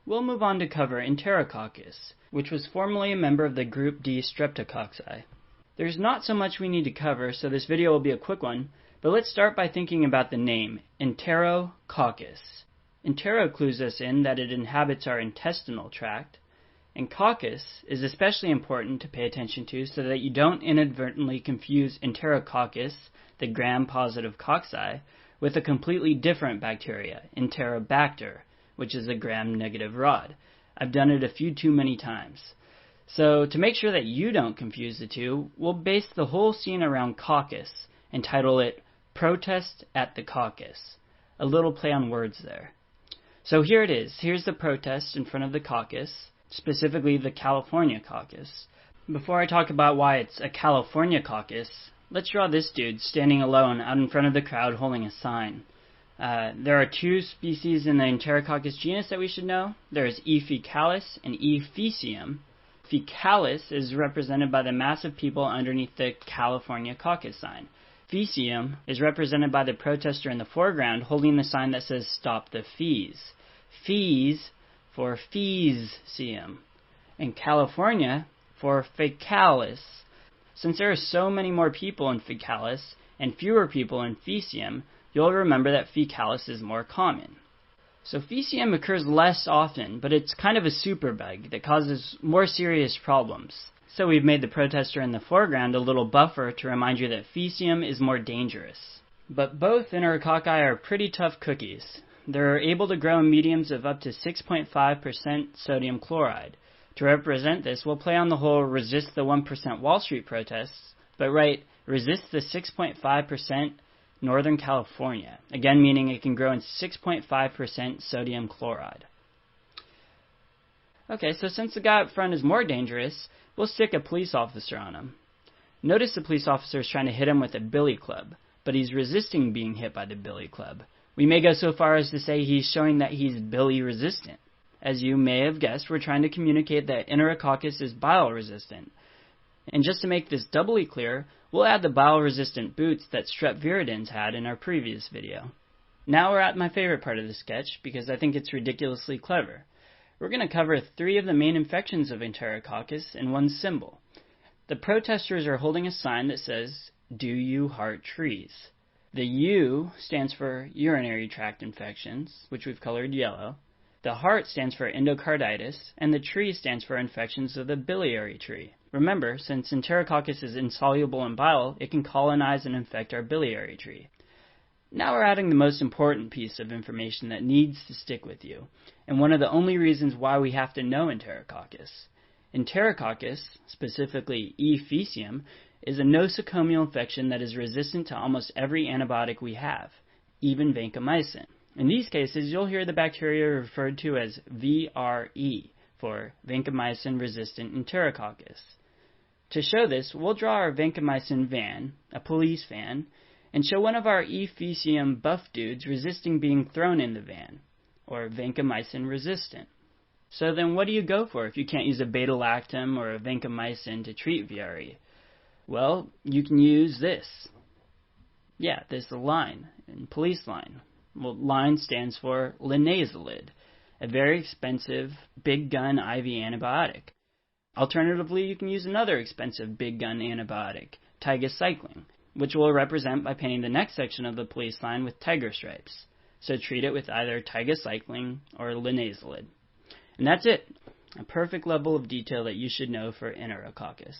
we'll move on to cover Enterococcus, which was formerly a member of the group D Streptococci. There's not so much we need to cover, so this video will be a quick one, but let's start by thinking about the name, Enterococcus. Entero clues us in that it inhabits our intestinal tract, and coccus is especially important to pay attention to so that you don't inadvertently confuse Enterococcus, the gram-positive cocci, with a completely different bacteria, Enterobacter, which is a gram-negative rod. I've done it a few too many times. So to make sure that you don't confuse the two, we'll base the whole scene around coccus and title it Protest at the Caucus. A little play on words there. So here it is. Here's the protest in front of the caucus, specifically the California caucus. Before I talk about why it's a California caucus, let's draw this dude standing alone out in front of the crowd holding a sign. There are two species in the Enterococcus genus that we should know. There's E. faecalis and E. faecium. Faecalis is represented by the mass of people underneath the California caucus sign. Faecium is represented by the protester in the foreground holding the sign that says Stop the Fees. Fees for faecium, and California for faecalis. Since there are so many more people in faecalis and fewer people in faecium, you'll remember that faecalis is more common. So faecium occurs less often, but it's kind of a superbug that causes more serious problems. So we've made the protester in the foreground a little buffer to remind you that faecium is more dangerous. But both Enterococci are pretty tough cookies. They're able to grow in mediums of up to 6.5% sodium chloride. To represent this, we'll play on the whole resist the 1% Wall Street protests, but write resist the 6.5% Northern California, again meaning it can grow in 6.5% sodium chloride. Okay, so since the guy up front is more dangerous, we'll stick a police officer on him. Notice the police officer is trying to hit him with a billy club, but he's resisting being hit by the billy club. We may go so far as to say he's showing that he's billy resistant. As you may have guessed, we're trying to communicate that Enterococcus is bile resistant. And just to make this doubly clear, we'll add the bile resistant boots that strep viridans had in our previous video. Now we're at my favorite part of the sketch because I think it's ridiculously clever. We're going to cover 3 of the main infections of Enterococcus in one symbol. The protesters are holding a sign that says, Do you heart trees? The U stands for urinary tract infections, which we've colored yellow. The heart stands for endocarditis, and the tree stands for infections of the biliary tree. Remember, since Enterococcus is insoluble in bile, it can colonize and infect our biliary tree. Now we're adding the most important piece of information that needs to stick with you, and one of the only reasons why we have to know Enterococcus. Enterococcus, specifically E. faecium, is a nosocomial infection that is resistant to almost every antibiotic we have, even vancomycin. In these cases, you'll hear the bacteria referred to as VRE, for vancomycin-resistant Enterococcus. To show this, we'll draw our vancomycin van, a police van, and show one of our E. faecium buff dudes resisting being thrown in the van, or vancomycin resistant. So then what do you go for if you can't use a beta-lactam or a vancomycin to treat VRE? Well, you can use this. Yeah, this line, in police line. Well, line stands for linezolid, a very expensive big gun IV antibiotic. Alternatively, you can use another expensive big gun antibiotic, tigecycline, which we'll represent by painting the next section of the police line with tiger stripes. So treat it with either tigecycline or linezolid. And that's it. A perfect level of detail that you should know for Enterococcus.